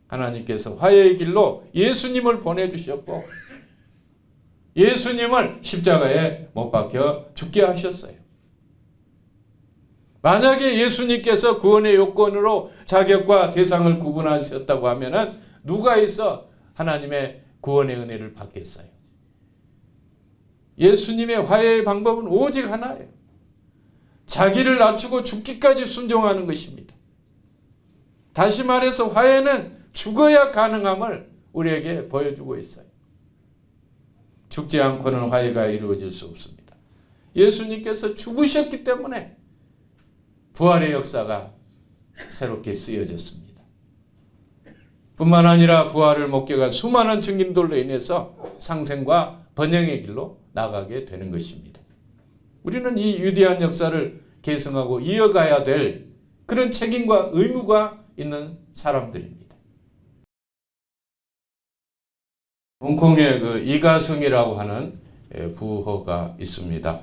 하나님께서 화해의 길로 예수님을 보내주셨고 예수님을 십자가에 못 박혀 죽게 하셨어요. 만약에 예수님께서 구원의 요건으로 자격과 대상을 구분하셨다고 하면은 누가 있어 하나님의 구원의 은혜를 받겠어요? 예수님의 화해의 방법은 오직 하나예요. 자기를 낮추고 죽기까지 순종하는 것입니다. 다시 말해서 화해는 죽어야 가능함을 우리에게 보여주고 있어요. 죽지 않고는 화해가 이루어질 수 없습니다. 예수님께서 죽으셨기 때문에 부활의 역사가 새롭게 쓰여졌습니다. 뿐만 아니라 부활을 목격한 수많은 증인들로 인해서 상생과 번영의 길로 나가게 되는 것입니다. 우리는 이 위대한 역사를 계승하고 이어가야 될 그런 책임과 의무가 있는 사람들입니다. 홍콩에 그 이가승이라고 하는 부호가 있습니다.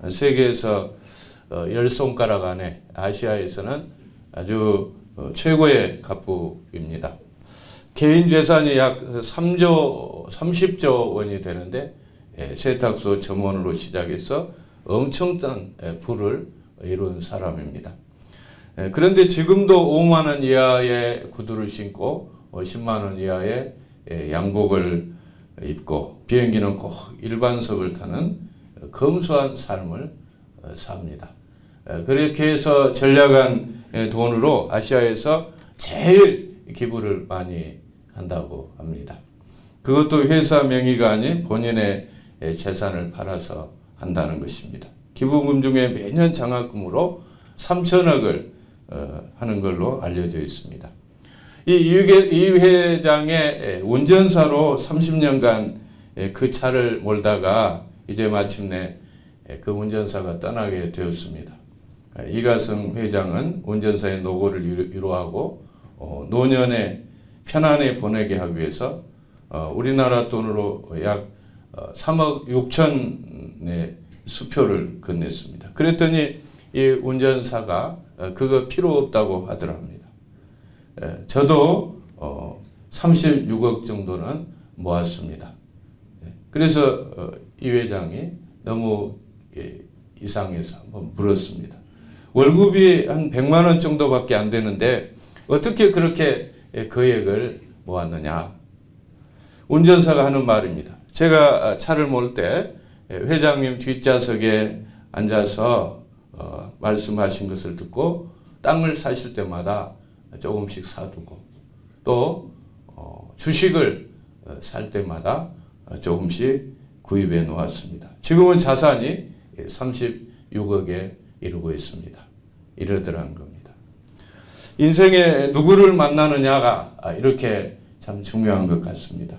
세계에서 10손가락 안에 아시아에서는 아주 최고의 갑부입니다. 개인 재산이 약 30조 원이 되는데 세탁소 점원으로 시작해서 엄청난 부를 이룬 사람입니다. 그런데 지금도 5만 원 이하의 구두를 신고 10만 원 이하의 양복을 입고 비행기는 꼭 일반석을 타는 검소한 삶을 삽니다. 그렇게 해서 전략한 돈으로 아시아에서 제일 기부를 많이 한다고 합니다. 그것도 회사 명의가 아닌 본인의 재산을 팔아서 한다는 것입니다. 기부금 중에 매년 장학금으로 3천억을 하는 걸로 알려져 있습니다. 이 회장의 운전사로 30년간 그 차를 몰다가 이제 마침내 그 운전사가 떠나게 되었습니다. 이가승 회장은 운전사의 노고를 위로하고 노년에 편안히 보내게 하기 위해서 우리나라 돈으로 약 3억 6천의 수표를 건넸습니다. 그랬더니 이 운전사가 그거 필요 없다고 하더랍니다. 저도 36억 정도는 모았습니다. 그래서 이 회장이 너무 이상해서 한번 물었습니다. 월급이 한 100만 원 정도밖에 안 되는데 어떻게 그렇게 거액을 모았느냐. 운전사가 하는 말입니다. 제가 차를 몰 때 회장님 뒷좌석에 앉아서 말씀하신 것을 듣고 땅을 사실 때마다 조금씩 사두고 또 주식을 살 때마다 조금씩 구입해 놓았습니다. 지금은 자산이 36억에 이르고 있습니다. 이러더라는 겁니다. 인생에 누구를 만나느냐가 이렇게 참 중요한 것 같습니다.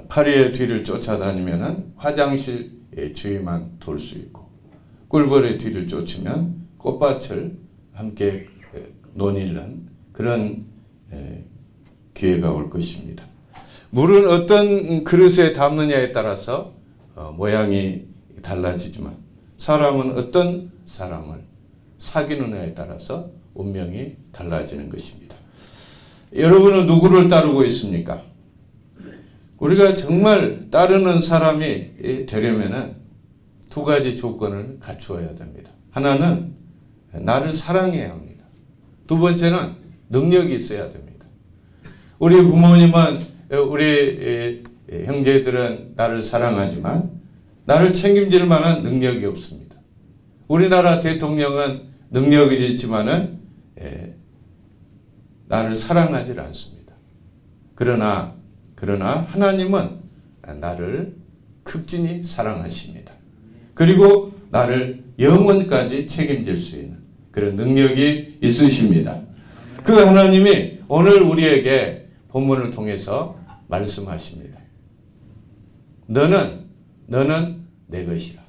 파리의 뒤를 쫓아다니면 화장실 주위만 돌 수 있고 꿀벌의 뒤를 쫓으면 꽃밭을 함께 논일는 그런 기회가 올 것입니다. 물은 어떤 그릇에 담느냐에 따라서 모양이 달라지지만 사람은 어떤 사람을 사귀느냐에 따라서 운명이 달라지는 것입니다. 여러분은 누구를 따르고 있습니까? 우리가 정말 따르는 사람이 되려면 두 가지 조건을 갖추어야 됩니다. 하나는 나를 사랑해야 합니다. 두 번째는 능력이 있어야 됩니다. 우리 부모님은 우리 형제들은 나를 사랑하지만 나를 책임질 만한 능력이 없습니다. 우리나라 대통령은 능력이 있지만은 나를 사랑하지 않습니다. 그러나 하나님은 나를 극진히 사랑하십니다. 그리고 나를 영원까지 책임질 수 있는 그런 능력이 있으십니다. 그 하나님이 오늘 우리에게 본문을 통해서 말씀하십니다. 너는 내 것이라.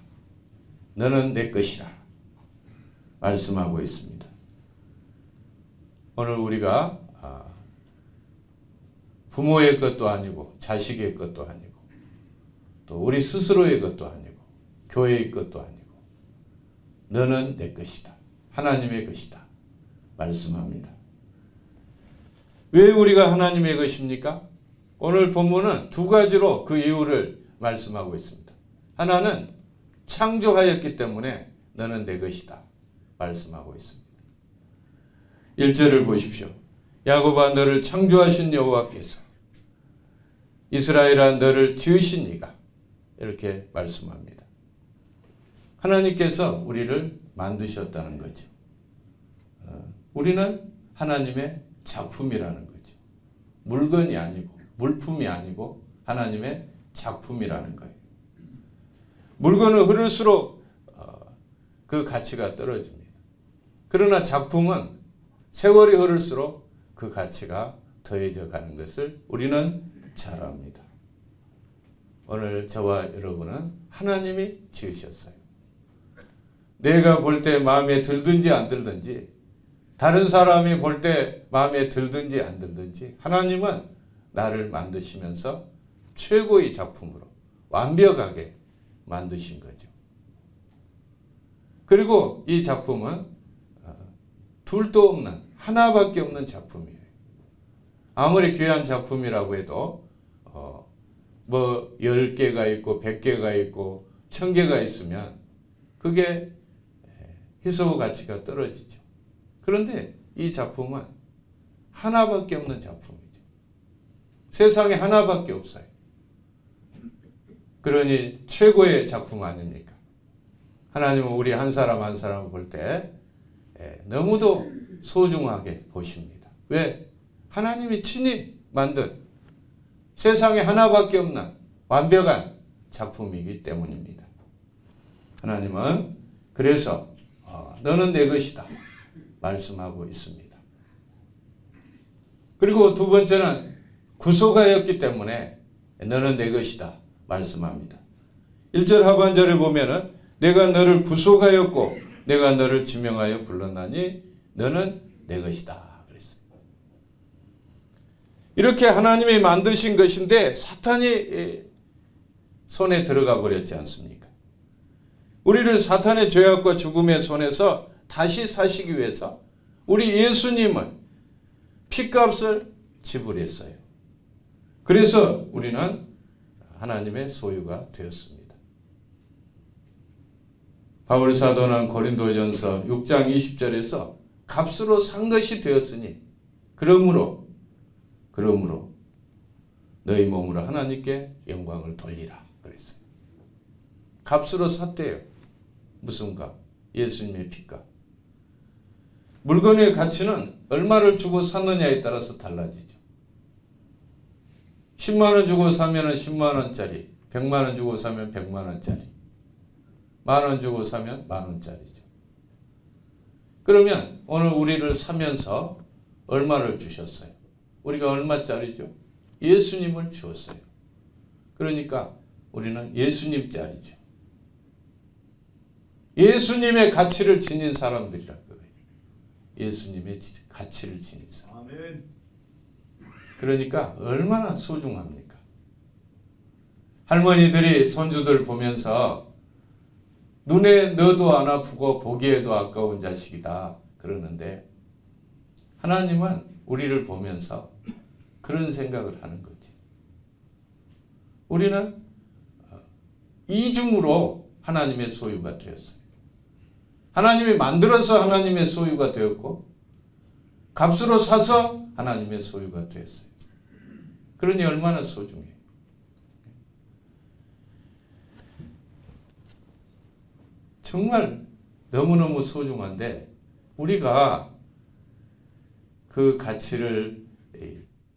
너는 내 것이라. 말씀하고 있습니다. 오늘 우리가 부모의 것도 아니고 자식의 것도 아니고 또 우리 스스로의 것도 아니고 교회의 것도 아니고 너는 내 것이다. 하나님의 것이다. 말씀합니다. 왜 우리가 하나님의 것입니까? 오늘 본문은 두 가지로 그 이유를 말씀하고 있습니다. 하나는 창조하였기 때문에 너는 내 것이다 말씀하고 있습니다. 1절을 보십시오. 야곱아 너를 창조하신 여호와께서 이스라엘아 너를 지으신 이가 이렇게 말씀합니다. 하나님께서 우리를 만드셨다는 거죠. 우리는 하나님의 작품이라는 거죠. 물건이 아니고 물품이 아니고 하나님의 작품이라는 거예요. 물건은 흐를수록 그 가치가 떨어집니다. 그러나 작품은 세월이 흐를수록 그 가치가 더해져 가는 것을 우리는 잘 압니다. 오늘 저와 여러분은 하나님이 지으셨어요. 내가 볼 때 마음에 들든지 안 들든지, 다른 사람이 볼 때 마음에 들든지 안 들든지, 하나님은 나를 만드시면서 최고의 작품으로 완벽하게 만드신 거죠. 그리고 이 작품은 둘도 없는, 하나밖에 없는 작품이에요. 아무리 귀한 작품이라고 해도 뭐 10개가 있고 100개가 있고 1000개가 있으면 그게 희소 가치가 떨어지죠. 그런데 이 작품은 하나밖에 없는 작품이죠. 세상에 하나밖에 없어요. 그러니 최고의 작품 아닙니까? 하나님은 우리 한 사람 한 사람을 볼 때 너무도 소중하게 보십니다. 왜? 하나님이 친히 만든 세상에 하나밖에 없는 완벽한 작품이기 때문입니다. 하나님은 그래서 너는 내 것이다 말씀하고 있습니다. 그리고 두 번째는 구속하였기 때문에 너는 내 것이다 말씀합니다. 1절 하반절에 보면은 내가 너를 구속하였고 내가 너를 지명하여 불렀나니 너는 내 것이다 그랬어요. 이렇게 하나님이 만드신 것인데 사탄이 손에 들어가 버렸지 않습니까? 우리를 사탄의 죄악과 죽음의 손에서 다시 사시기 위해서 우리 예수님은 피값을 지불했어요. 그래서 우리는 하나님의 소유가 되었습니다. 바울 사도는 고린도전서 6장 20절에서 값으로 산 것이 되었으니 그러므로 너희 몸으로 하나님께 영광을 돌리라 그랬어요. 값으로 샀대요. 무슨 값? 예수님의 피값. 물건의 가치는 얼마를 주고 샀느냐에 따라서 달라지죠. 10만 원 주고 사면 10만 원짜리, 100만 원 주고 사면 100만 원짜리, 만 원 주고 사면 만 원짜리죠. 그러면 오늘 우리를 사면서 얼마를 주셨어요? 우리가 얼마짜리죠? 예수님을 주었어요. 그러니까 우리는 예수님짜리죠. 예수님의 가치를 지닌 사람들이라 거예요. 예수님의 가치를 지닌 사람. 아멘. 그러니까 얼마나 소중합니까? 할머니들이 손주들 보면서 눈에 넣어도 안 아프고 보기에도 아까운 자식이다 그러는데 하나님은 우리를 보면서 그런 생각을 하는 거지. 우리는 이중으로 하나님의 소유가 되었어요. 하나님이 만들어서 하나님의 소유가 되었고 값으로 사서 하나님의 소유가 되었어요. 그러니 얼마나 소중해요. 정말 너무너무 소중한데 우리가 그 가치를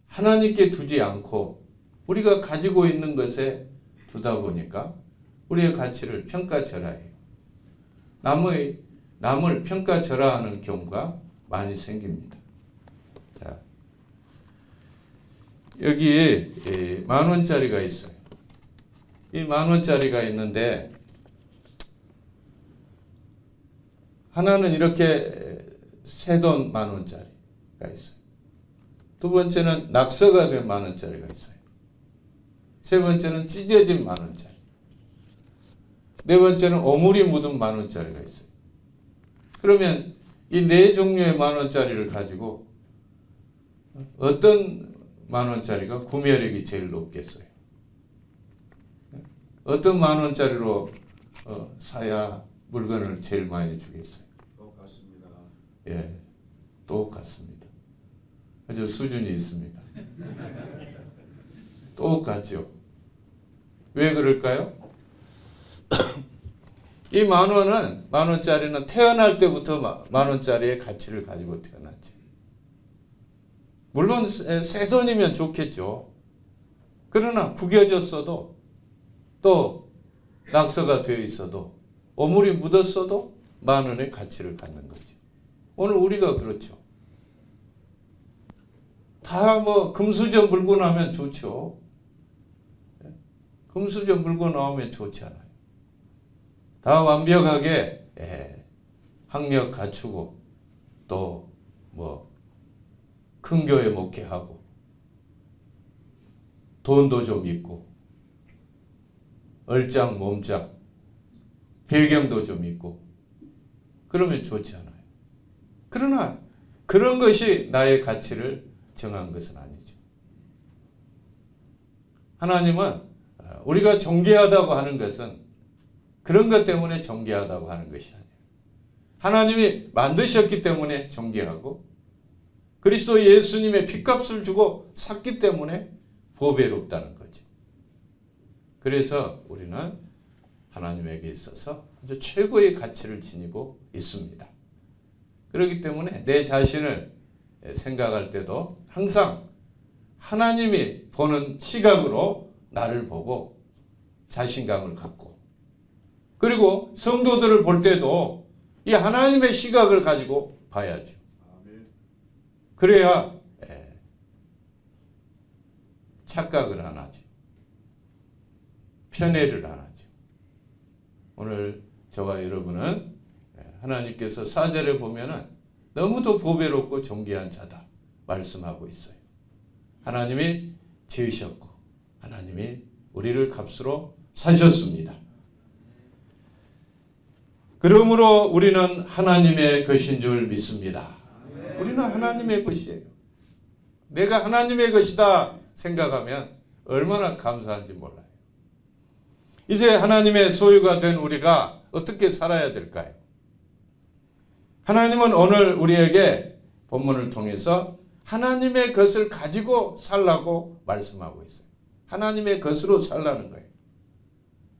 하나님께 두지 않고 우리가 가지고 있는 것에 두다 보니까 우리의 가치를 평가절하해요. 남을 평가절하하는 경우가 많이 생깁니다. 자, 여기에 10,000원짜리가 있어요. 이 10,000원짜리가 있는데 하나는 이렇게 새돈 10,000원짜리가 있어요. 두 번째는 낙서가 된 10,000원짜리가 있어요. 세 번째는 찢어진 10,000원짜리. 네 번째는 오물이 묻은 10,000원짜리가 있어요. 그러면 이 네 종류의 10,000원짜리를 가지고 어떤 10,000원짜리가 구매력이 제일 높겠어요? 어떤 10,000원짜리로 사야 물건을 제일 많이 주겠어요? 똑같습니다. 예, 똑같습니다. 아주 수준이 있습니다. 똑같죠. 왜 그럴까요? 이 10,000원은 10,000원짜리는 태어날 때부터 10,000원짜리의 가치를 가지고 태어났죠. 물론 새 돈이면 좋겠죠. 그러나 구겨졌어도 또 낙서가 되어 있어도 오물이 묻었어도 10,000원의 가치를 갖는 거죠. 오늘 우리가 그렇죠. 다 뭐 금수저 물고 나면 좋죠. 금수저 물고 나오면 좋잖아요. 다 완벽하게 학력 갖추고 또 뭐 큰 교회 목회하고 돈도 좀 있고 얼짱 몸짱 배경도 좀 있고 그러면 좋지 않아요. 그러나 그런 것이 나의 가치를 정한 것은 아니죠. 하나님은 우리가 존귀하다고 하는 것은 그런 것 때문에 존귀하다고 하는 것이 아니에요. 하나님이 만드셨기 때문에 존귀하고 그리스도 예수님의 핏값을 주고 샀기 때문에 보배롭다는 거죠. 그래서 우리는 하나님에게 있어서 아주 최고의 가치를 지니고 있습니다. 그렇기 때문에 내 자신을 생각할 때도 항상 하나님이 보는 시각으로 나를 보고 자신감을 갖고 그리고 성도들을 볼 때도 이 하나님의 시각을 가지고 봐야죠. 그래야 착각을 안 하죠. 편애를 안 하죠. 오늘 저와 여러분은 하나님께서 4절에 보면은 너무도 보배롭고 존귀한 자다 말씀하고 있어요. 하나님이 지으셨고 하나님이 우리를 값으로 사셨습니다. 그러므로 우리는 하나님의 것인 줄 믿습니다. 우리는 하나님의 것이에요. 내가 하나님의 것이다 생각하면 얼마나 감사한지 몰라요. 이제 하나님의 소유가 된 우리가 어떻게 살아야 될까요? 하나님은 오늘 우리에게 본문을 통해서 하나님의 것을 가지고 살라고 말씀하고 있어요. 하나님의 것으로 살라는 거예요.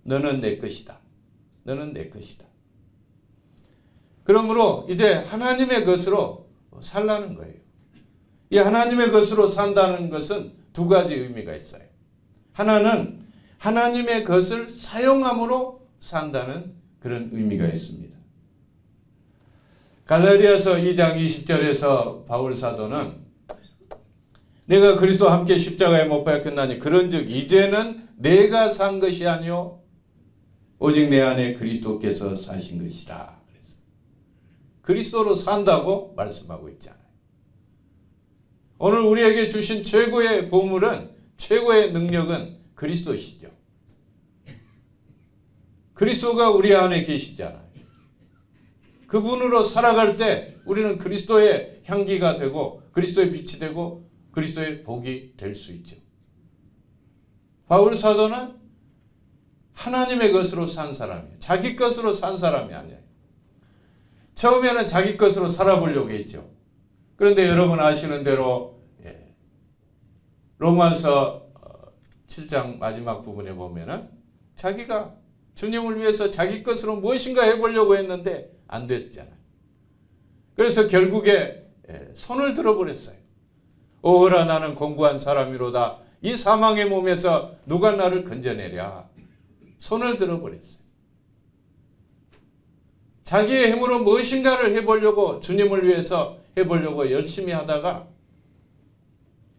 너는 내 것이다. 너는 내 것이다. 그러므로 이제 하나님의 것으로 살라는 거예요. 이 하나님의 것으로 산다는 것은 두 가지 의미가 있어요. 하나는 하나님의 것을 사용함으로 산다는 그런 의미가 있습니다. 갈라디아서 2장 20절에서 바울 사도는 내가 그리스도와 함께 십자가에 못 박혔나니 그런즉 이제는 내가 산 것이 아니요 오직 내 안에 그리스도께서 사신 것이라. 그리스도로 산다고 말씀하고 있잖아요. 오늘 우리에게 주신 최고의 보물은 최고의 능력은 그리스도시죠. 그리스도가 우리 안에 계시잖아요. 그분으로 살아갈 때 우리는 그리스도의 향기가 되고 그리스도의 빛이 되고 그리스도의 복이 될 수 있죠. 바울 사도는 하나님의 것으로 산 사람이에요. 자기 것으로 산 사람이 아니에요. 처음에는 자기 것으로 살아보려고 했죠. 그런데 여러분 아시는 대로 로마서 7장 마지막 부분에 보면은 자기가 주님을 위해서 자기 것으로 무엇인가 해보려고 했는데 안 됐잖아요. 그래서 결국에 손을 들어버렸어요. 오라 나는 공고한 사람이로다. 이 사망의 몸에서 누가 나를 건져내랴. 손을 들어버렸어요. 자기의 힘으로 무엇인가를 해보려고 주님을 위해서 해보려고 열심히 하다가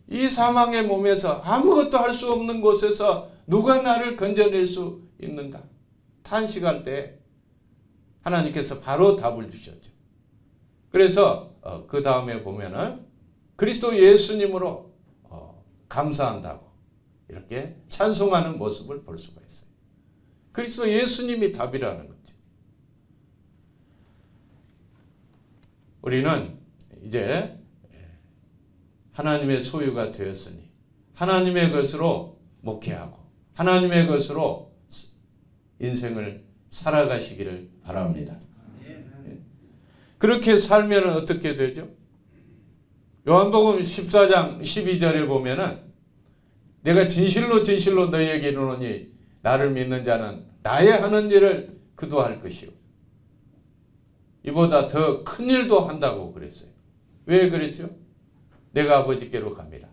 이 사망의 몸에서 아무것도 할 수 없는 곳에서 누가 나를 건져낼 수 있는가? 탄식할 때 하나님께서 바로 답을 주셨죠. 그래서 그 다음에 보면은 그리스도 예수님으로 감사한다고 이렇게 찬송하는 모습을 볼 수가 있어요. 그리스도 예수님이 답이라는 거죠. 우리는 이제 하나님의 소유가 되었으니 하나님의 것으로 목회하고 하나님의 것으로 인생을 살아가시기를 바랍니다. 그렇게 살면 어떻게 되죠? 요한복음 14장 12절에 보면은 내가 진실로 진실로 너희에게 이르노니 나를 믿는 자는 나의 하는 일을 그도 할 것이요 이보다 더 큰 일도 한다고 그랬어요. 왜 그랬죠? 내가 아버지께로 갑니다.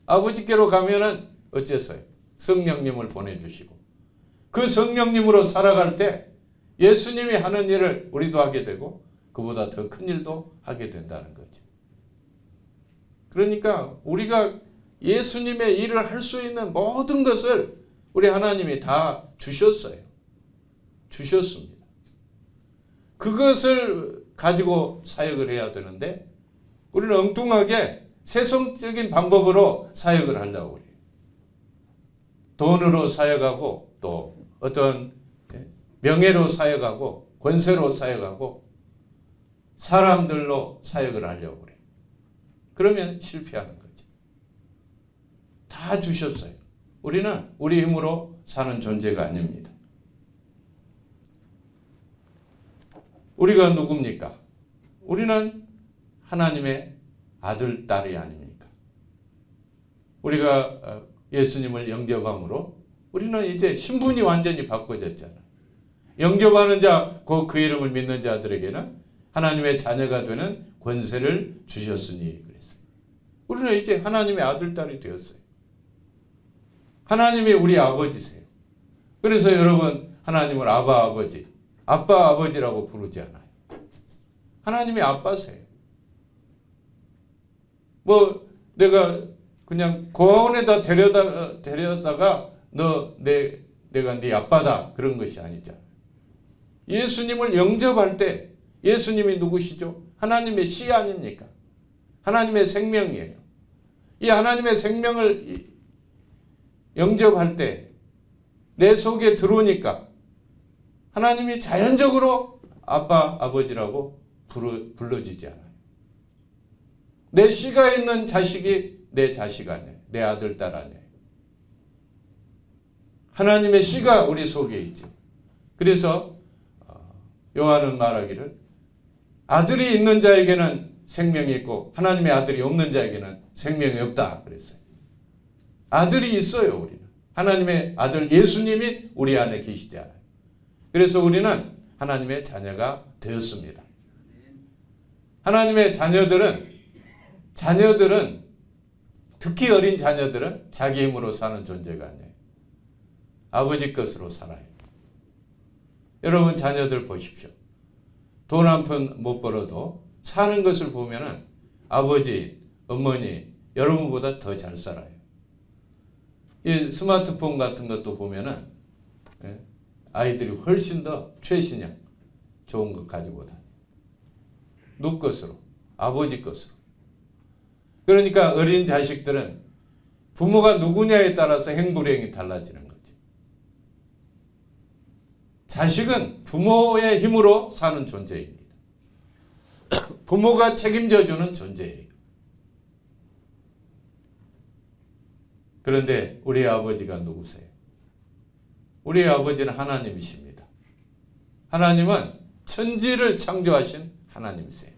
아버지께로 가면은 어쨌어요? 성령님을 보내주시고 그 성령님으로 살아갈 때 예수님이 하는 일을 우리도 하게 되고 그보다 더 큰 일도 하게 된다는 거죠. 그러니까 우리가 예수님의 일을 할 수 있는 모든 것을 우리 하나님이 다 주셨어요. 주셨습니다. 그것을 가지고 사역을 해야 되는데 우리는 엉뚱하게 세속적인 방법으로 사역을 하려고 해요. 돈으로 사역하고 또 어떤 명예로 사역하고 권세로 사역하고 사람들로 사역을 하려고 그래요. 그러면 실패하는 거죠. 다 주셨어요. 우리는 우리 힘으로 사는 존재가 아닙니다. 우리가 누굽니까? 우리는 하나님의 아들, 딸이 아닙니까? 우리가 예수님을 영접함으로 우리는 이제 신분이 완전히 바꿔졌잖아요. 영접하는 자, 그 이름을 믿는 자들에게는 하나님의 자녀가 되는 권세를 주셨으니 그랬어요. 우리는 이제 하나님의 아들, 딸이 되었어요. 하나님이 우리 아버지세요. 그래서 여러분 하나님을 아바 아버지, 아빠 아버지라고 부르지 않아요. 하나님이 아빠세요. 뭐 내가 그냥 고아원에다 데려다가 내가 네 아빠다 그런 것이 아니잖아요. 예수님을 영접할 때 예수님이 누구시죠? 하나님의 씨 아닙니까? 하나님의 생명이에요. 이 하나님의 생명을 영접할 때 내 속에 들어오니까 하나님이 자연적으로 아빠, 아버지라고 불러지지 않아요. 내 씨가 있는 자식이 내 자식 아니에요. 내 아들, 딸 아니에요. 하나님의 씨가 우리 속에 있죠. 그래서 요한은 말하기를 아들이 있는 자에게는 생명이 있고 하나님의 아들이 없는 자에게는 생명이 없다 그랬어요. 아들이 있어요. 우리는. 하나님의 아들 예수님이 우리 안에 계시잖아요. 그래서 우리는 하나님의 자녀가 되었습니다. 하나님의 자녀들은 특히 어린 자녀들은 자기 힘으로 사는 존재가 아니에요. 아버지 것으로 살아요. 여러분 자녀들 보십시오. 돈 한 푼 못 벌어도 사는 것을 보면은 아버지, 어머니 여러분보다 더 잘 살아요. 이 스마트폰 같은 것도 보면은 아이들이 훨씬 더 최신형 좋은 것 가지고 다녀요. 누구 것으로? 아버지 것으로. 그러니까 어린 자식들은 부모가 누구냐에 따라서 행불행이 달라지는 거죠. 자식은 부모의 힘으로 사는 존재입니다. 부모가 책임져주는 존재예요. 그런데 우리 아버지가 누구세요? 우리 아버지는 하나님이십니다. 하나님은 천지를 창조하신 하나님이세요.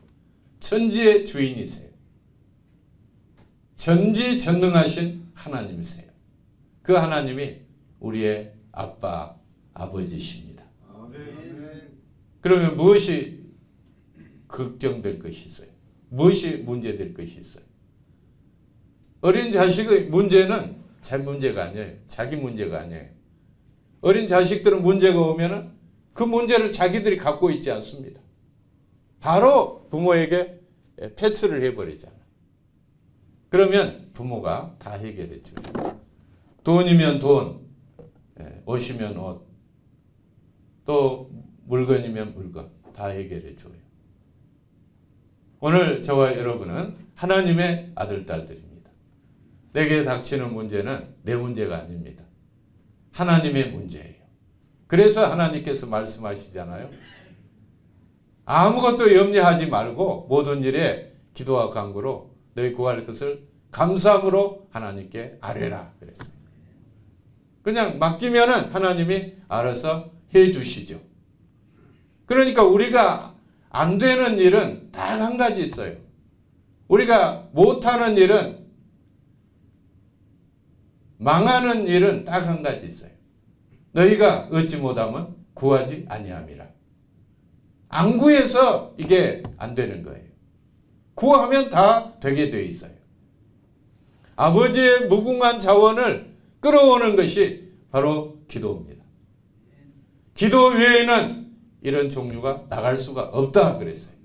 천지의 주인이세요. 전지전능하신 하나님이세요. 그 하나님이 우리의 아빠, 아버지십니다. 그러면 무엇이 걱정될 것이 있어요? 무엇이 문제될 것이 있어요? 어린 자식의 문제는 제 문제가 아니에요. 자기 문제가 아니에요. 어린 자식들은 문제가 오면은 그 문제를 자기들이 갖고 있지 않습니다. 바로 부모에게 패스를 해버리잖아요. 그러면 부모가 다 해결해 줘요. 돈이면 돈, 옷이면 옷, 또 물건이면 물건 다 해결해 줘요. 오늘 저와 여러분은 하나님의 아들, 딸들입니다. 내게 닥치는 문제는 내 문제가 아닙니다. 하나님의 문제예요. 그래서 하나님께서 말씀하시잖아요. 아무것도 염려하지 말고 모든 일에 기도와 간구로 너희 구할 것을 감사함으로 하나님께 아뢰라 그랬어요. 그냥 맡기면은 하나님이 알아서 해 주시죠. 그러니까 우리가 안 되는 일은 딱 한 가지 있어요. 우리가 못하는 일은, 망하는 일은 딱 한 가지 있어요. 너희가 얻지 못하면 구하지 아니함이라. 안 구해서 이게 안 되는 거예요. 구하면 다 되게 돼 있어요. 아버지의 무궁한 자원을 끌어오는 것이 바로 기도입니다. 기도 외에는 이런 종류가 나갈 수가 없다 그랬어요.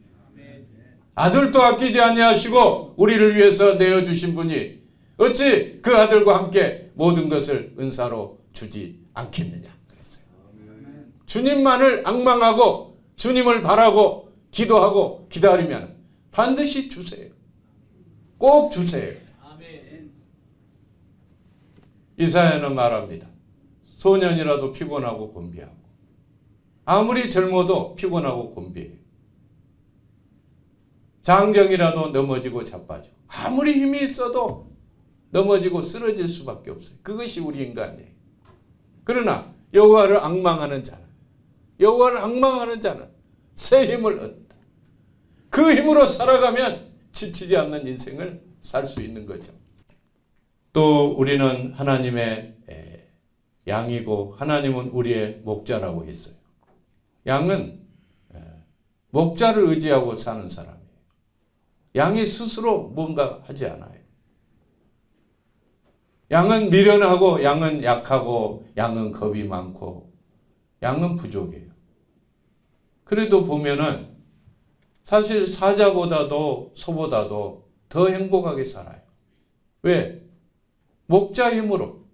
아들도 아끼지 아니하시고 우리를 위해서 내어주신 분이 어찌 그 아들과 함께 모든 것을 은사로 주지 않겠느냐 그랬어요. 주님만을 앙망하고 주님을 바라고 기도하고 기다리면 반드시 주세요. 꼭 주세요. 이사야는 말합니다. 소년이라도 피곤하고 곤비하고, 아무리 젊어도 피곤하고 곤비해요. 장정이라도 넘어지고 자빠져. 아무리 힘이 있어도 넘어지고 쓰러질 수밖에 없어요. 그것이 우리 인간이에요. 그러나 여호와를 앙망하는 자는 새 힘을 얻는다. 그 힘으로 살아가면 지치지 않는 인생을 살 수 있는 거죠. 또 우리는 하나님의 양이고 하나님은 우리의 목자라고 했어요. 양은 목자를 의지하고 사는 사람이에요. 양이 스스로 뭔가 하지 않아요. 양은 미련하고, 양은 약하고, 양은 겁이 많고, 양은 부족해요. 그래도 보면은 사실 사자보다도 소보다도 더 행복하게 살아요. 왜? 목자 힘으로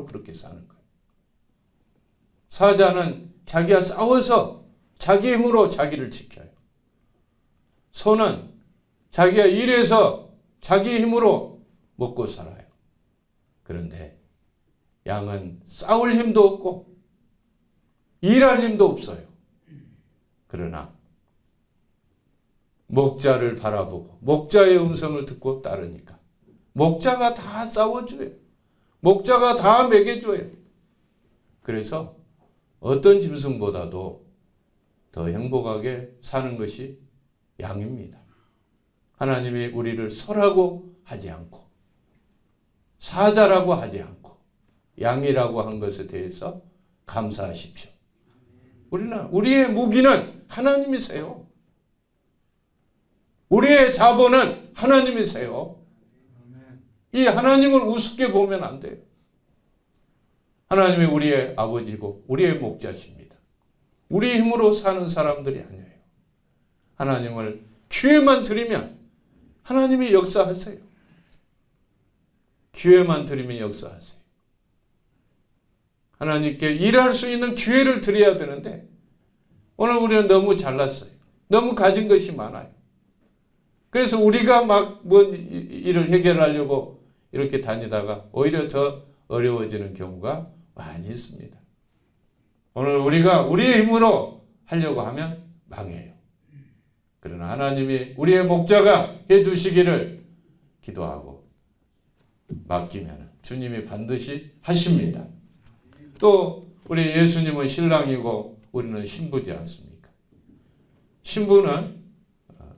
그렇게 사는 거예요. 사자는 자기가 싸워서 자기 힘으로 자기를 지켜요. 소는 자기가 일해서 자기 힘으로 먹고 살아요. 그런데 양은 싸울 힘도 없고 일할 힘도 없어요. 그러나 목자를 바라보고 목자의 음성을 듣고 따르니까 목자가 다 싸워줘요. 목자가 다 먹여줘요. 그래서 어떤 짐승보다도 더 행복하게 사는 것이 양입니다. 하나님이 우리를 소라고 하지 않고 사자라고 하지 않고 양이라고 한 것에 대해서 감사하십시오. 우리의 무기는 하나님이세요. 우리의 자본은 하나님이세요. 이 하나님을 우습게 보면 안 돼요. 하나님이 우리의 아버지고 우리의 목자십니다. 우리 힘으로 사는 사람들이 아니에요. 하나님을 기회만 드리면 하나님이 역사하세요. 기회만 드리면 역사하세요. 하나님께 일할 수 있는 기회를 드려야 되는데 오늘 우리는 너무 잘났어요. 너무 가진 것이 많아요. 그래서 우리가 막 뭔 일을 해결하려고 이렇게 다니다가 오히려 더 어려워지는 경우가 많이 있습니다. 오늘 우리가 우리의 힘으로 하려고 하면 망해요. 그러나 하나님이 우리의 목자가 해주시기를 기도하고 맡기면 주님이 반드시 하십니다. 또 우리 예수님은 신랑이고 우리는 신부지 않습니까? 신부는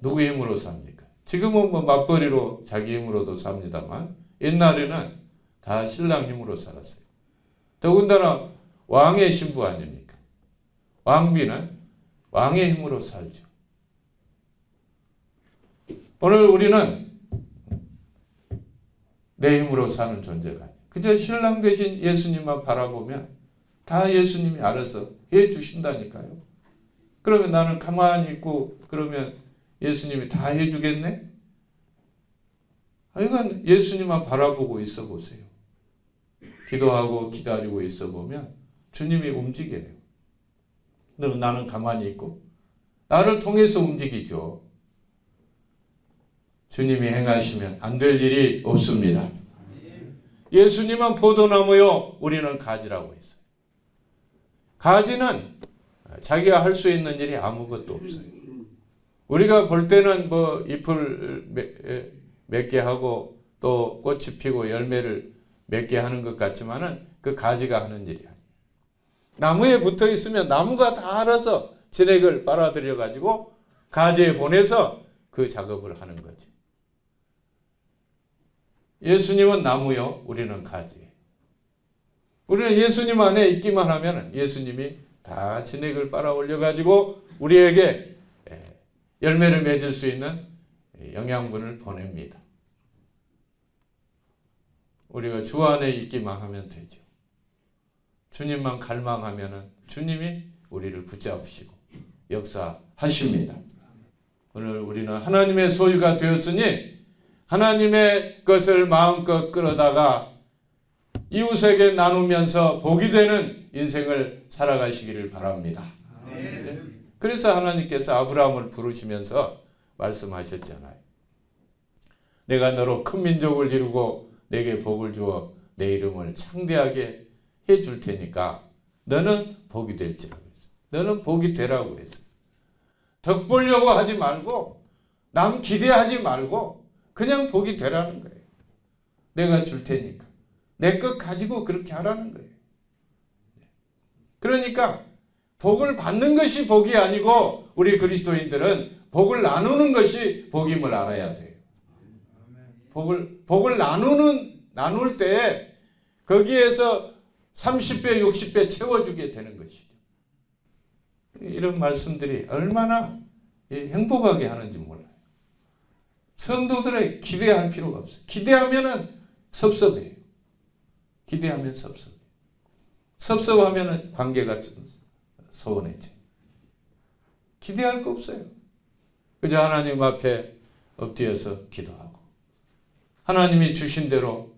누구의 힘으로 삽니까? 지금은 뭐 맞벌이로 자기 힘으로도 삽니다만 옛날에는 다 신랑 힘으로 살았어요. 더군다나 왕의 신부 아닙니까? 왕비는 왕의 힘으로 살죠. 오늘 우리는 내 힘으로 사는 존재가 아니에요. 그저 신랑 대신 예수님만 바라보면 다 예수님이 알아서 해 주신다니까요. 그러면 나는 가만히 있고 그러면 예수님이 다 해주겠네? 하여간 예수님만 바라보고 있어 보세요. 기도하고 기다리고 있어 보면 주님이 움직여요. 그럼 나는 가만히 있고 나를 통해서 움직이죠. 주님이 행하시면 안 될 일이 없습니다. 예수님은 포도나무요, 우리는 가지라고 했어요. 가지는 자기가 할 수 있는 일이 아무것도 없어요. 우리가 볼 때는 뭐 잎을 몇 개 하고 또 꽃이 피고 열매를 맺게 하는 것 같지만은 그 가지가 하는 일이 아니에요. 나무에 붙어 있으면 나무가 다 알아서 진액을 빨아들여 가지고 가지에 보내서 그 작업을 하는 거지. 예수님은 나무요, 우리는 가지예요. 우리는 예수님 안에 있기만 하면 예수님이 다 진액을 빨아 올려 가지고 우리에게 열매를 맺을 수 있는 영양분을 보냅니다. 우리가 주 안에 있기만 하면 되죠. 주님만 갈망하면 주님이 우리를 붙잡으시고 역사하십니다. 오늘 우리는 하나님의 소유가 되었으니 하나님의 것을 마음껏 끌어다가 이웃에게 나누면서 복이 되는 인생을 살아가시기를 바랍니다. 그래서 하나님께서 아브라함을 부르시면서 말씀하셨잖아요. 내가 너로 큰 민족을 이루고 내게 복을 주어 내 이름을 창대하게 해줄 테니까 너는 복이 될지라고 했어요. 너는 복이 되라고 그랬어요. 덕 보려고 하지 말고 남 기대하지 말고 그냥 복이 되라는 거예요. 내가 줄 테니까. 내 것 가지고 그렇게 하라는 거예요. 그러니까 복을 받는 것이 복이 아니고 우리 그리스도인들은 복을 나누는 것이 복임을 알아야 돼요. 복을 나눌 때 거기에서 30배, 60배 채워주게 되는 것이죠. 이런 말씀들이 얼마나 행복하게 하는지 몰라요. 성도들의 기대할 필요가 없어요. 기대하면은 섭섭해요. 기대하면 섭섭해요. 섭섭하면은 관계가 좀 소원해져요. 기대할 거 없어요. 그저 하나님 앞에 엎드려서 기도하고 하나님이 주신 대로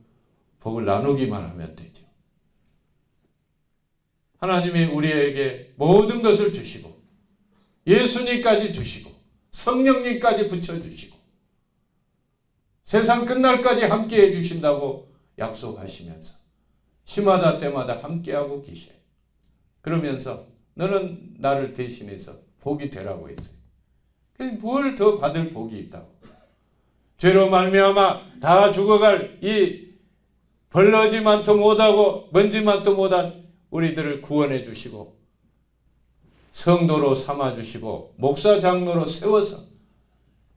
복을 나누기만 하면 되죠. 하나님이 우리에게 모든 것을 주시고 예수님까지 주시고 성령님까지 붙여주시고 세상 끝날까지 함께해 주신다고 약속하시면서 시마다 때마다 함께하고 계셔요. 그러면서 너는 나를 대신해서 복이 되라고 했어요. 뭘 더 받을 복이 있다고. 죄로 말미암아 다 죽어갈 이 벌러지만도 못하고 먼지만도 못한 우리들을 구원해 주시고 성도로 삼아 주시고 목사 장로로 세워서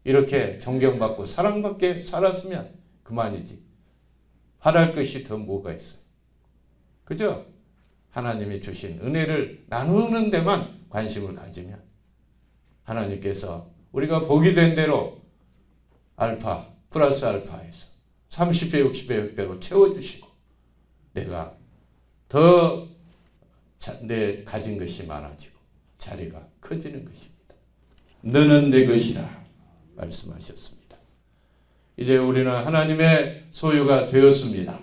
이렇게 존경받고 사랑받게 살았으면 그만이지. 바랄 것이 더 뭐가 있어요. 그죠? 하나님이 주신 은혜를 나누는 데만 관심을 가지면 하나님께서 우리가 복이 된 대로 알파 플러스 알파에서 30배 60배 100배로 채워주시고 내가 더 내 가진 것이 많아지고 자리가 커지는 것입니다. 너는 내 것이다 말씀하셨습니다. 이제 우리는 하나님의 소유가 되었습니다.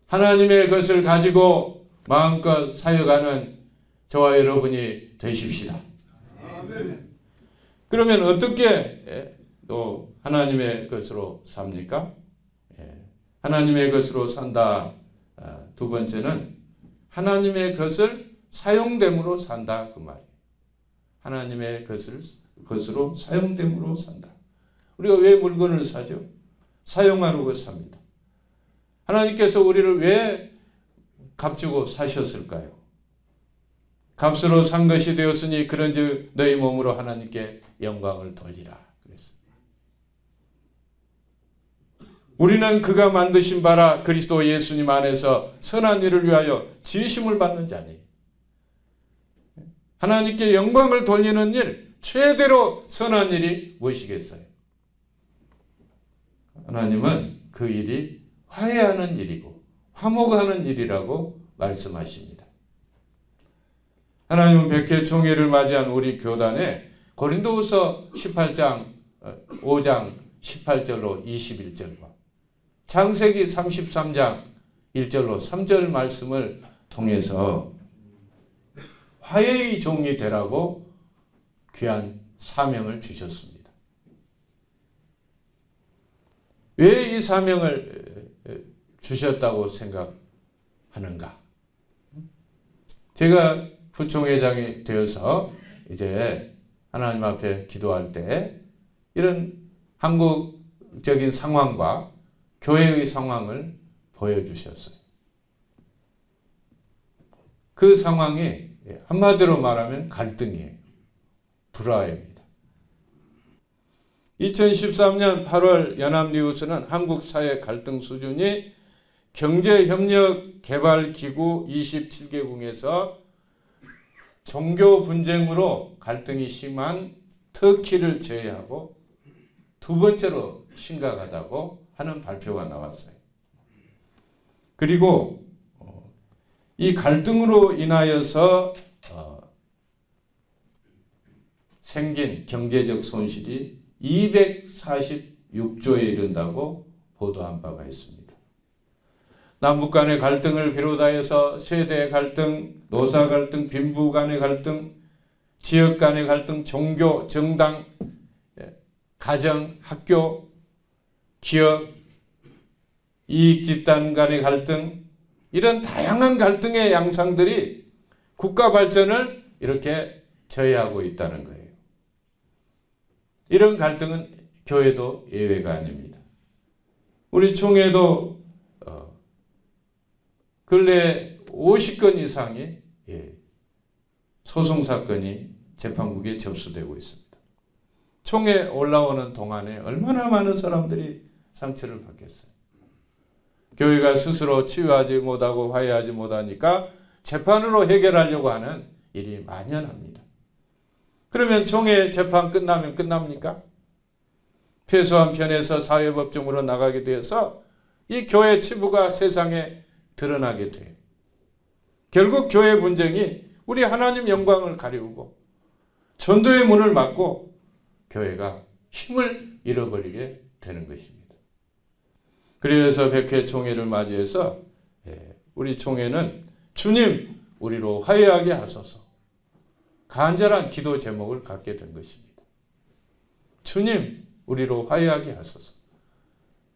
하나님의 것을 가지고 마음껏 사역하는 저와 여러분이 되십시다. 아멘. 그러면 어떻게 또 하나님의 것으로 삽니까? 하나님의 것으로 산다. 두 번째는 하나님의 것을 사용됨으로 산다 그 말이에요. 하나님의 것으로 사용됨으로 산다. 우리가 왜 물건을 사죠? 사용하려고 삽니다. 하나님께서 우리를 왜 값주고 사셨을까요? 값으로 산 것이 되었으니 그런즉 너희 몸으로 하나님께 영광을 돌리라 그랬어요. 우리는 그가 만드신 바라 그리스도 예수님 안에서 선한 일을 위하여 지으심을 받는 자니 하나님께 영광을 돌리는 일, 최대로 선한 일이 무엇이겠어요? 하나님은 그 일이 화해하는 일이고 화목하는 일이라고 말씀하십니다. 하나님은 백회 총회를 맞이한 우리 교단에 고린도후서 18장 5장 18절로 21절과 창세기 33장 1절로 3절 말씀을 통해서 화해의 종이 되라고 귀한 사명을 주셨습니다. 왜 이 사명을 주셨다고 생각하는가? 제가 부총회장이 되어서 이제 하나님 앞에 기도할 때 이런 한국 적인 상황과 교회의 상황을 보여주셨어요. 그 상황이 한마디로 말하면 갈등이에요. 불화입니다. 2013년 8월 연합뉴스는 한국 사회 갈등 수준이 경제협력개발기구 27개국에서 종교 분쟁으로 갈등이 심한 터키를 제외하고 두 번째로 심각하다고 하는 발표가 나왔어요. 그리고 이 갈등으로 인하여서 생긴 경제적 손실이 246조에 이른다고 보도한 바가 있습니다. 남북 간의 갈등을 비롯하여서 세대 갈등, 노사 갈등, 빈부 간의 갈등, 지역 간의 갈등, 종교, 정당, 가정, 학교, 기업, 이익 집단 간의 갈등, 이런 다양한 갈등의 양상들이 국가 발전을 이렇게 저해하고 있다는 거예요. 이런 갈등은 교회도 예외가 아닙니다. 우리 총회도 근래 50건 이상의 소송 사건이 재판국에 접수되고 있습니다. 총회 올라오는 동안에 얼마나 많은 사람들이 상처를 받겠어요. 교회가 스스로 치유하지 못하고 화해하지 못하니까 재판으로 해결하려고 하는 일이 만연합니다. 그러면 총회 재판 끝나면 끝납니까? 패소한 편에서 사회법정으로 나가게 되어서 이 교회 치부가 세상에 드러나게 돼요. 결국 교회 분쟁이 우리 하나님 영광을 가리우고 전도의 문을 막고 교회가 힘을 잃어버리게 되는 것입니다. 그래서 100회 총회를 맞이해서 우리 총회는 주님 우리로 화해하게 하소서 간절한 기도 제목을 갖게 된 것입니다. 주님 우리로 화해하게 하소서.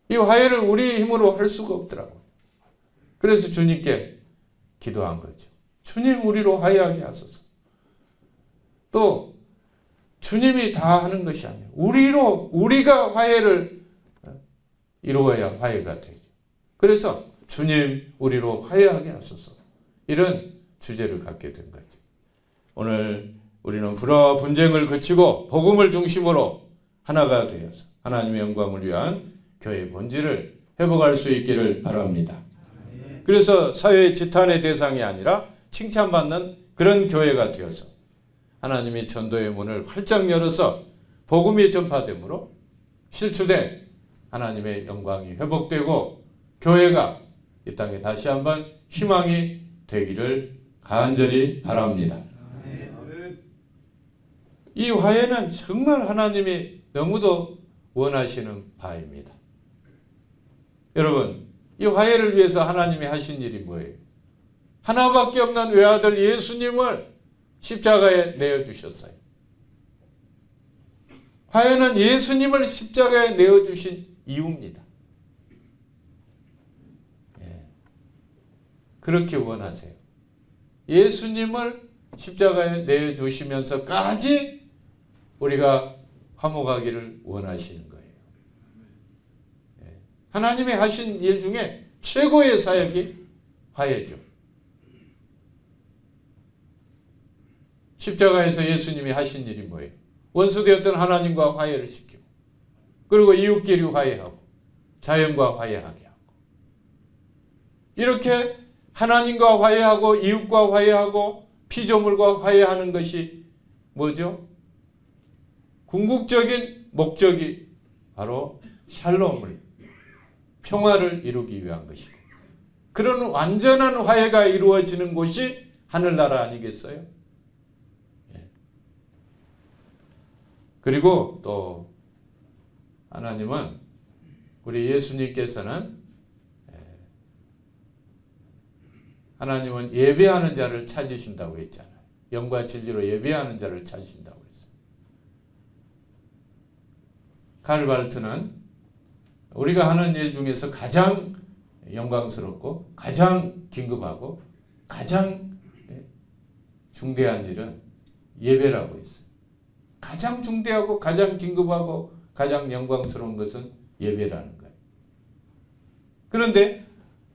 이 화해를 우리 힘으로 할 수가 없더라고요. 그래서 주님께 기도한 거죠. 주님 우리로 화해하게 하소서. 또 주님이 다 하는 것이 아니에요. 우리가 화해를 이루어야 화해가 되죠. 그래서 주님 우리로 화해하게 하소서. 이런 주제를 갖게 된 거죠. 오늘 우리는 불화와 분쟁을 그치고 복음을 중심으로 하나가 되어서 하나님의 영광을 위한 교회의 본질을 회복할 수 있기를 바랍니다. 그래서 사회의 지탄의 대상이 아니라 칭찬받는 그런 교회가 되어서 하나님이 전도의 문을 활짝 열어서 복음이 전파되므로 실추된 하나님의 영광이 회복되고 교회가 이 땅에 다시 한번 희망이 되기를 간절히 바랍니다. 이 화해는 정말 하나님이 너무도 원하시는 바입니다. 여러분, 이 화해를 위해서 하나님이 하신 일이 뭐예요? 하나밖에 없는 외아들 예수님을 십자가에 내어주셨어요. 화해는 예수님을 십자가에 내어주신 이유입니다. 그렇게 원하세요. 예수님을 십자가에 내어주시면서까지 우리가 화목하기를 원하시는 거예요. 하나님이 하신 일 중에 최고의 사역이 화해죠. 십자가에서 예수님이 하신 일이 뭐예요? 원수되었던 하나님과 화해를 시키고 그리고 이웃끼리 화해하고 자연과 화해하게 하고 이렇게 하나님과 화해하고 이웃과 화해하고 피조물과 화해하는 것이 뭐죠? 궁극적인 목적이 바로 샬롬을 평화를 이루기 위한 것이고 그런 완전한 화해가 이루어지는 곳이 하늘나라 아니겠어요? 그리고 또 하나님은 우리 예수님께서는 하나님은 예배하는 자를 찾으신다고 했잖아요. 영과 진리로 예배하는 자를 찾으신다고 했어요. 칼 발트는 우리가 하는 일 중에서 가장 영광스럽고 가장 긴급하고 가장 중대한 일은 예배라고 했어요. 가장 중대하고 가장 긴급하고 가장 영광스러운 것은 예배라는 거예요. 그런데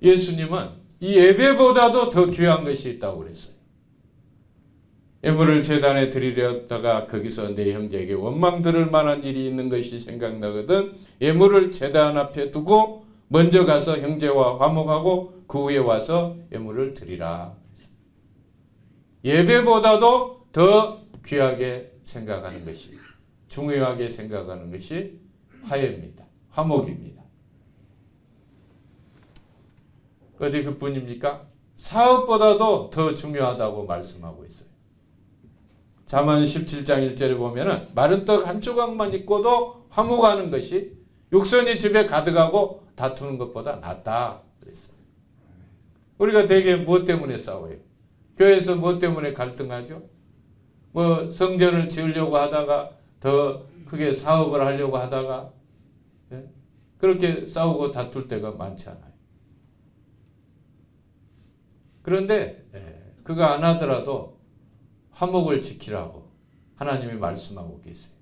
예수님은 이 예배보다도 더 귀한 것이 있다고 그랬어요. 예물을 제단에 드리려다가 거기서 내 형제에게 원망 들을 만한 일이 있는 것이 생각나거든 예물을 제단 앞에 두고 먼저 가서 형제와 화목하고 그 후에 와서 예물을 드리라. 예배보다도 더 귀하게 생각하는 것이, 중요하게 생각하는 것이 화해입니다. 화목입니다. 어디 그뿐입니까? 사업보다도 더 중요하다고 말씀하고 있어요. 잠언 17장 1절에 보면은 마른 떡 한 조각만 있고도 화목하는 것이 육선이 집에 가득하고 다투는 것보다 낫다 그랬어요. 우리가 대개 무엇 때문에 싸워요? 교회에서 무엇 때문에 갈등하죠? 뭐 성전을 지으려고 하다가 더 크게 사업을 하려고 하다가 그렇게 싸우고 다툴 때가 많지 않아요. 그런데 그거 안 하더라도 화목을 지키라고 하나님이 말씀하고 계세요.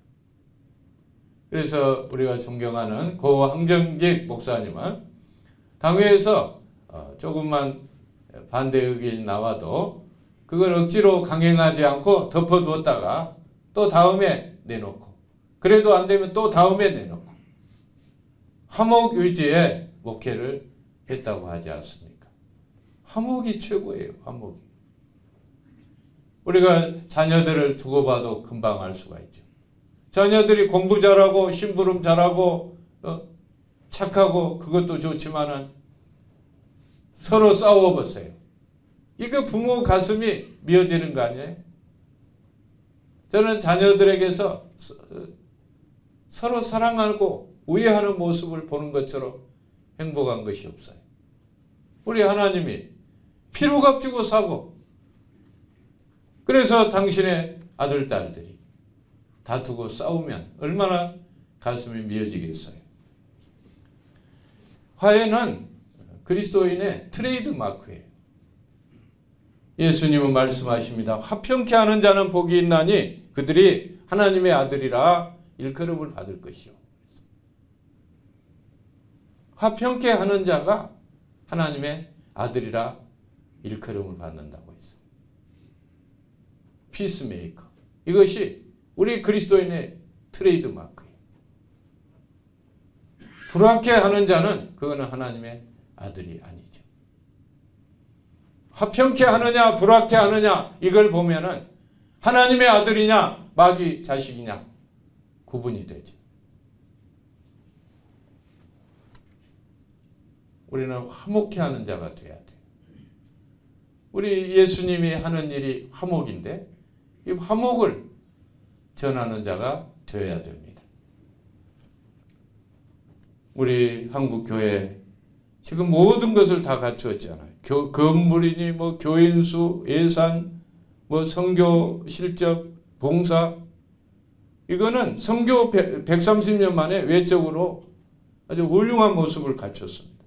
그래서 우리가 존경하는 고 황정직 목사님은 당회에서 조금만 반대 의견이 나와도 그걸 억지로 강행하지 않고 덮어두었다가 또 다음에 내놓고 그래도 안 되면 또 다음에 내놓고 화목 유지에 목회를 했다고 하지 않습니까? 화목이 최고예요. 화목이. 우리가 자녀들을 두고 봐도 금방 알 수가 있죠. 자녀들이 공부 잘하고 심부름 잘하고 착하고 그것도 좋지만은 서로 싸워보세요. 이거 부모 가슴이 미어지는 거 아니에요? 저는 자녀들에게서 서로 사랑하고 우애하는 모습을 보는 것처럼 행복한 것이 없어요. 우리 하나님이 피로 값주고 사고 그래서 당신의 아들, 딸들이 다투고 싸우면 얼마나 가슴이 미어지겠어요. 화해는 그리스도인의 트레이드 마크예요. 예수님은 말씀하십니다. 화평케 하는 자는 복이 있나니 그들이 하나님의 아들이라 일컬음을 받을 것이요. 화평케 하는 자가 하나님의 아들이라 일컬음을 받는다고 했어요. 피스메이커. 이것이 우리 그리스도인의 트레이드 마크예요. 불화케 하는 자는 그거는 하나님의 아들이 아니죠. 화평케 하느냐 불화케 하느냐 이걸 보면은 하나님의 아들이냐 마귀 자식이냐 구분이 되죠. 우리는 화목케 하는 자가 돼야 돼요. 우리 예수님이 하는 일이 화목인데 이 화목을 전하는 자가 되어야 됩니다. 우리 한국 교회 지금 모든 것을 다 갖추었잖아요. 건물이니 뭐 교인수, 예산, 뭐 선교 실적, 봉사 이거는 선교 130년 만에 외적으로 아주 훌륭한 모습을 갖췄습니다.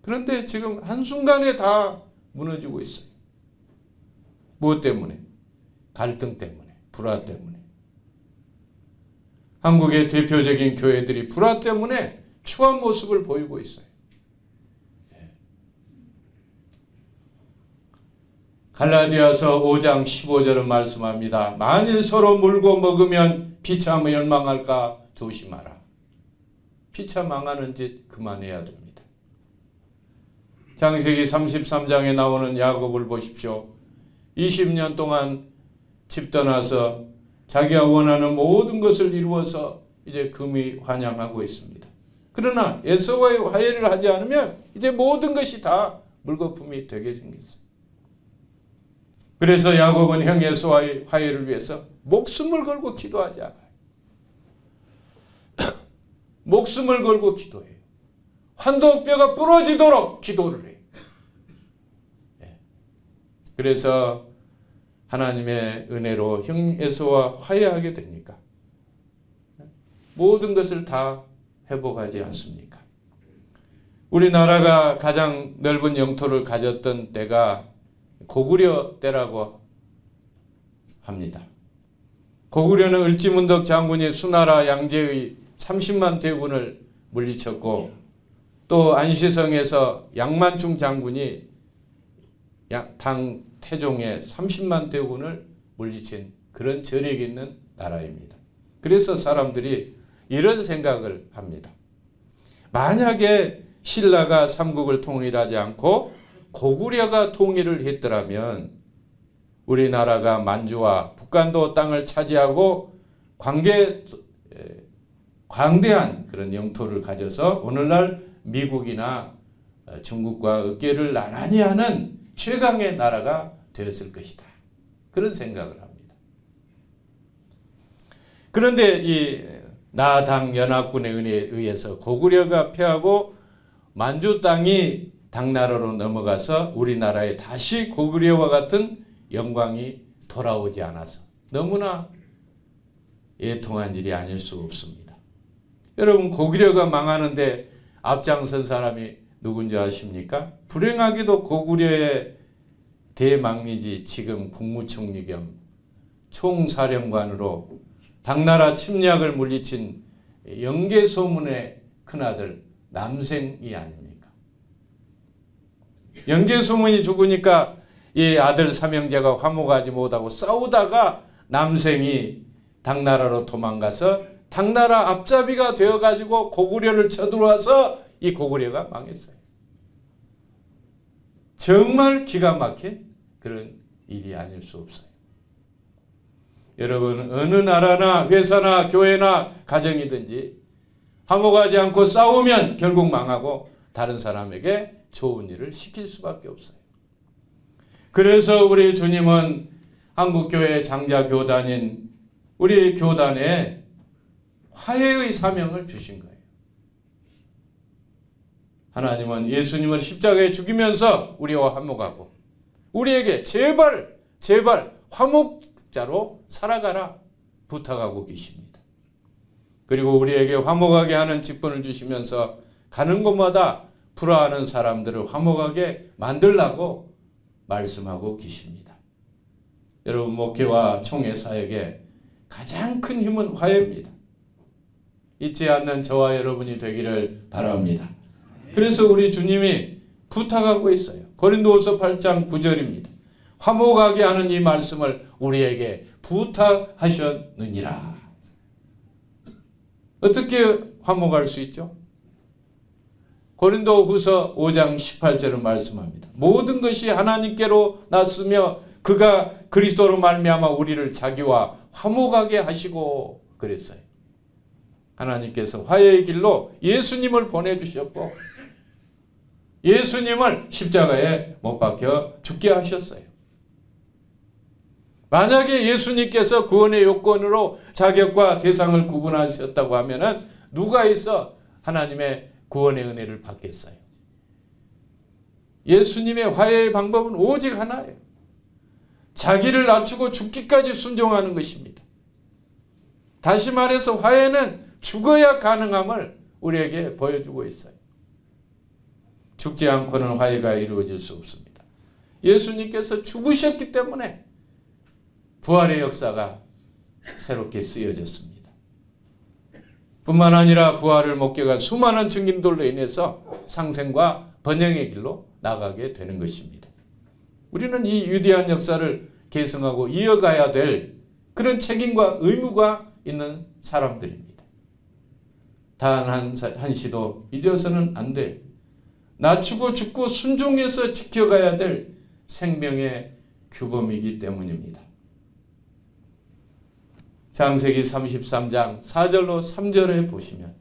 그런데 지금 한순간에 다 무너지고 있어요. 무엇 때문에? 갈등 때문에, 불화 때문에. 한국의 대표적인 교회들이 불화 때문에 추한 모습을 보이고 있어요. 갈라디아서 5장 15절은 말씀합니다. 만일 서로 물고 먹으면 피차 멸망할까 조심하라. 피차 망하는 짓 그만해야 됩니다. 창세기 33장에 나오는 야곱을 보십시오. 20년 동안 집 떠나서 자기가 원하는 모든 것을 이루어서 이제 금이 환영하고 있습니다. 그러나 에서와의 화해를 하지 않으면 이제 모든 것이 다 물거품이 되게 생겼어요. 그래서 야곱은 형 에서와의 화해를 위해서 목숨을 걸고 기도하지 않아요. 목숨을 걸고 기도해요. 환도뼈가 부러지도록 기도를 해요. 그래서 하나님의 은혜로 형 에서와 화해하게 됩니까? 모든 것을 다 회복하지 않습니까? 우리나라가 가장 넓은 영토를 가졌던 때가 고구려 때라고 합니다. 고구려는 을지문덕 장군이 수나라 양제의 30만 대군을 물리쳤고 또 안시성에서 양만충 장군이 당 태종의 30만 대군을 물리친 그런 저력이 있는 나라입니다. 그래서 사람들이 이런 생각을 합니다. 만약에 신라가 삼국을 통일하지 않고 고구려가 통일을 했더라면 우리나라가 만주와 북간도 땅을 차지하고 광대한 그런 영토를 가져서 오늘날 미국이나 중국과 어깨를 나란히 하는 최강의 나라가 되었을 것이다. 그런 생각을 합니다. 그런데 이 나당 연합군에 의해서 고구려가 패하고 만주 땅이 당나라로 넘어가서 우리나라에 다시 고구려와 같은 영광이 돌아오지 않아서 너무나 애통한 일이 아닐 수 없습니다. 여러분, 고구려가 망하는데 앞장선 사람이 누군지 아십니까? 불행하게도 고구려의 대망리지 지금 국무총리 겸 총사령관으로 당나라 침략을 물리친 영계소문의 큰아들 남생이 아닙니까? 영계소문이 죽으니까 이 아들 삼형제가 화목하지 못하고 싸우다가 남생이 당나라로 도망가서 당나라 앞잡이가 되어가지고 고구려를 쳐들어와서 이 고구려가 망했어요. 정말 기가 막힌 그런 일이 아닐 수 없어요. 여러분, 어느 나라나 회사나 교회나 가정이든지 화목하지 않고 싸우면 결국 망하고 다른 사람에게 좋은 일을 시킬 수밖에 없어요. 그래서 우리 주님은 한국교회 장자교단인 우리 교단에 화해의 사명을 주신 거예요. 하나님은 예수님을 십자가에 죽이면서 우리와 화목하고 우리에게 제발 화목자로 살아가라 부탁하고 계십니다. 그리고 우리에게 화목하게 하는 직분을 주시면서 가는 곳마다 불화하는 사람들을 화목하게 만들라고 말씀하고 계십니다. 여러분, 목회와 총회 사역에 가장 큰 힘은 화해입니다. 잊지 않는 저와 여러분이 되기를 바랍니다. 그래서 우리 주님이 부탁하고 있어요. 고린도후서 8장 9절입니다. 화목하게 하는 이 말씀을 우리에게 부탁하셨느니라. 어떻게 화목할 수 있죠? 고린도후서 5장 18절을 말씀합니다. 모든 것이 하나님께로 났으며 그가 그리스도로 말미암아 우리를 자기와 화목하게 하시고 그랬어요. 하나님께서 화해의 길로 예수님을 보내주셨고 예수님을 십자가에 못 박혀 죽게 하셨어요. 만약에 예수님께서 구원의 요건으로 자격과 대상을 구분하셨다고 하면은 누가 있어 하나님의 구원의 은혜를 받겠어요? 예수님의 화해의 방법은 오직 하나예요. 자기를 낮추고 죽기까지 순종하는 것입니다. 다시 말해서 화해는 죽어야 가능함을 우리에게 보여주고 있어요. 죽지 않고는 화해가 이루어질 수 없습니다. 예수님께서 죽으셨기 때문에 부활의 역사가 새롭게 쓰여졌습니다. 뿐만 아니라 부활을 목격한 수많은 증인들로 인해서 상생과 번영의 길로 나가게 되는 것입니다. 우리는 이 위대한 역사를 계승하고 이어가야 될 그런 책임과 의무가 있는 사람들입니다. 단 한시도 잊어서는 안 될, 낮추고 죽고 순종해서 지켜가야 될 생명의 규범이기 때문입니다. 창세기 33장 4절로 3절에 보시면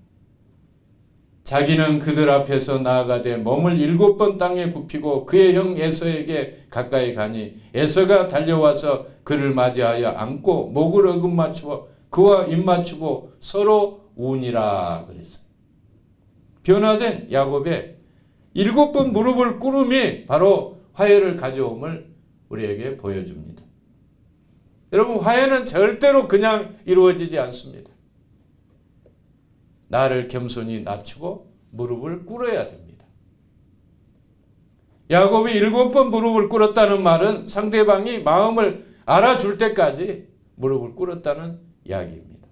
자기는 그들 앞에서 나아가되 몸을 7번 땅에 굽히고 그의 형 에서에게 가까이 가니 에서가 달려와서 그를 맞이하여 안고 목을 어금 맞추어 그와 입 맞추고 서로 우니라 그랬어요. 변화된 야곱의 7번 무릎을 꿇음이 바로 화해를 가져옴을 우리에게 보여줍니다. 여러분, 화해는 절대로 그냥 이루어지지 않습니다. 나를 겸손히 낮추고 무릎을 꿇어야 됩니다. 야곱이 7번 무릎을 꿇었다는 말은 상대방이 마음을 알아줄 때까지 무릎을 꿇었다는 이야기입니다.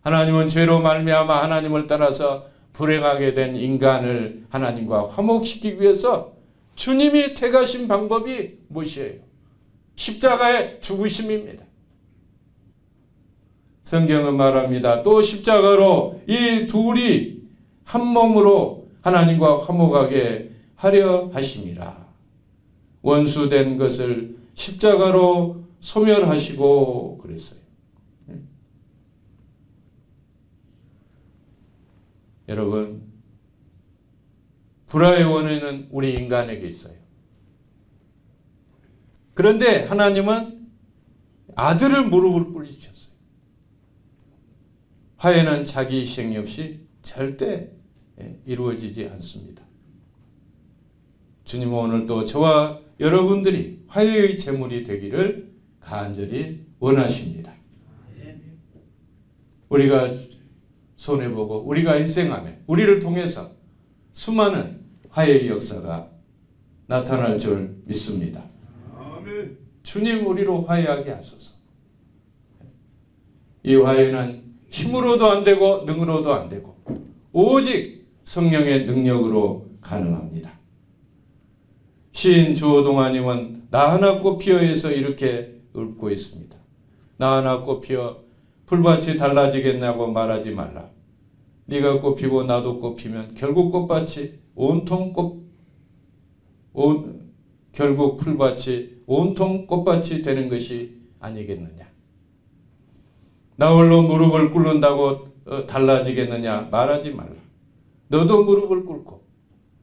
하나님은 죄로 말미암아 하나님을 따라서 불행하게 된 인간을 하나님과 화목시키기 위해서 주님이 택하신 방법이 무엇이에요? 십자가의 죽으심입니다. 성경은 말합니다. 또 십자가로 이 둘이 한 몸으로 하나님과 화목하게 하려 하심이라. 원수된 것을 십자가로 소멸하시고 그랬어요. 여러분, 불화의 원인은 우리 인간에게 있어요. 그런데 하나님은 아들을 무릎을 꿇으셨어요. 화해는 자기 희생이 없이 절대 이루어지지 않습니다. 주님은 오늘 또 저와 여러분들이 화해의 제물이 되기를 간절히 원하십니다. 우리가 손해보고 우리가 희생하며 우리를 통해서 수많은 화해의 역사가 나타날 줄 믿습니다. 주님 우리로 화해하게 하소서. 이 화해는 힘으로도 안 되고 능으로도 안 되고 오직 성령의 능력으로 가능합니다. 시인 주호동아님은 나 하나 꽃피어에서 이렇게 읊고 있습니다. 나 하나 꽃피어 풀밭이 달라지겠냐고 말하지 말라. 네가 꽃피고 나도 꽃피면 결국 꽃밭이 결국 풀밭이 온통 꽃밭이 되는 것이 아니겠느냐. 나 홀로 무릎을 꿇는다고 달라지겠느냐 말하지 말라. 너도 무릎을 꿇고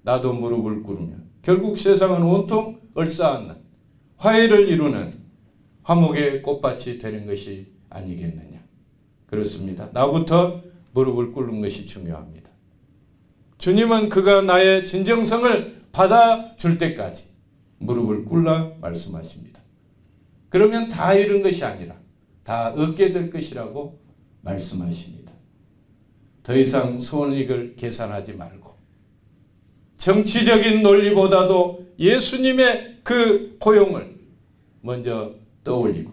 나도 무릎을 꿇으면 결국 세상은 온통 얼싸안는 화해를 이루는 화목의 꽃밭이 되는 것이 아니겠느냐. 그렇습니다. 나부터 무릎을 꿇는 것이 중요합니다. 주님은 그가 나의 진정성을 받아줄 때까지 무릎을 꿇라 말씀하십니다. 그러면 다 잃은 것이 아니라 다 얻게 될 것이라고 말씀하십니다. 더 이상 손익을 계산하지 말고 정치적인 논리보다도 예수님의 그 포용을 먼저 떠올리고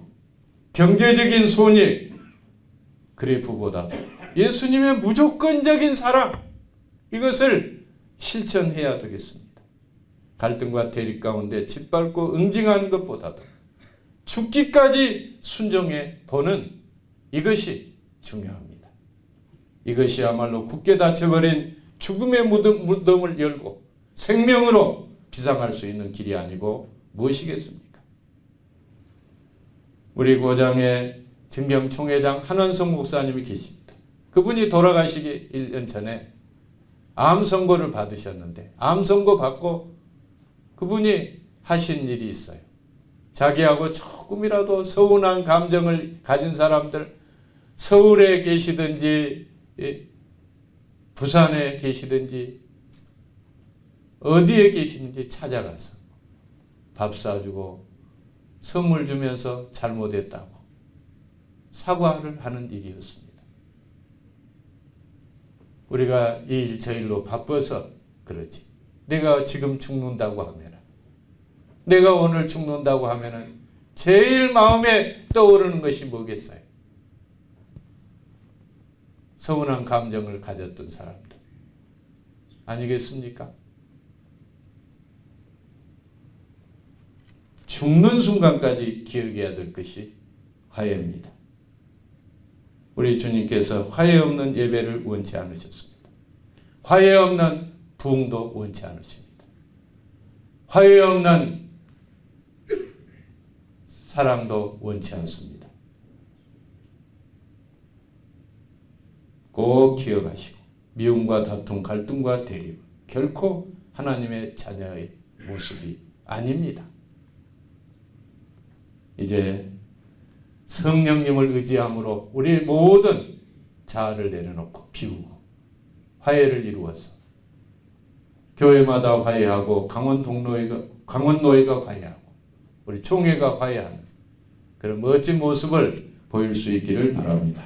경제적인 손익 그래프보다도 예수님의 무조건적인 사랑 이것을 실천해야 되겠습니다. 갈등과 대립 가운데 짓밟고 응징하는 것보다도 죽기까지 순종해 보는 이것이 중요합니다. 이것이야말로 굳게 닫혀버린 죽음의 무덤을 열고 생명으로 비상할 수 있는 길이 아니고 무엇이겠습니까? 우리 고장의 진경총회장 한원성 목사님이 계십니다. 그분이 돌아가시기 1년 전에 암 선고를 받으셨는데 암 선고 받고 그분이 하신 일이 있어요. 자기하고 조금이라도 서운한 감정을 가진 사람들 서울에 계시든지 부산에 계시든지 어디에 계시는지 찾아가서 밥 사주고 선물 주면서 잘못했다고 사과를 하는 일이었습니다. 우리가 이 일 저 일로 바빠서 그렇지. 내가 지금 죽는다고 하면은 내가 오늘 죽는다고 하면은 제일 마음에 떠오르는 것이 뭐겠어요? 서운한 감정을 가졌던 사람들 아니겠습니까? 죽는 순간까지 기억해야 될 것이 화해입니다. 우리 주님께서 화해 없는 예배를 원치 않으셨습니다. 화해 없는 부흥도 원치 않으십니다. 화해 없는 사랑도 원치 않습니다. 꼭 기억하시고 미움과 다툼, 갈등과 대립 결코 하나님의 자녀의 모습이 아닙니다. 이제 성령님을 의지함으로 우리 모든 자아를 내려놓고 비우고 화해를 이루어서 교회마다 화해하고 강원노회가 화해하고 우리 총회가 화해하는 그런 멋진 모습을 보일 수 있기를 바랍니다.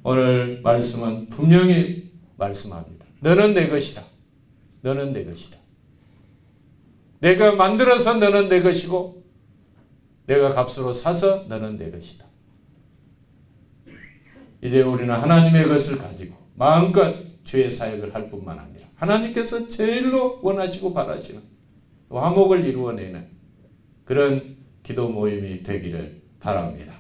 오늘 말씀은 분명히 말씀합니다. 너는 내 것이다. 너는 내 것이다. 내가 만들어서 너는 내 것이고 내가 값으로 사서 너는 내 것이다. 이제 우리는 하나님의 것을 가지고 마음껏 죄 사역을 할 뿐만 아니라 하나님께서 제일로 원하시고 바라시는 화목을 이루어내는 그런 기도 모임이 되기를 바랍니다.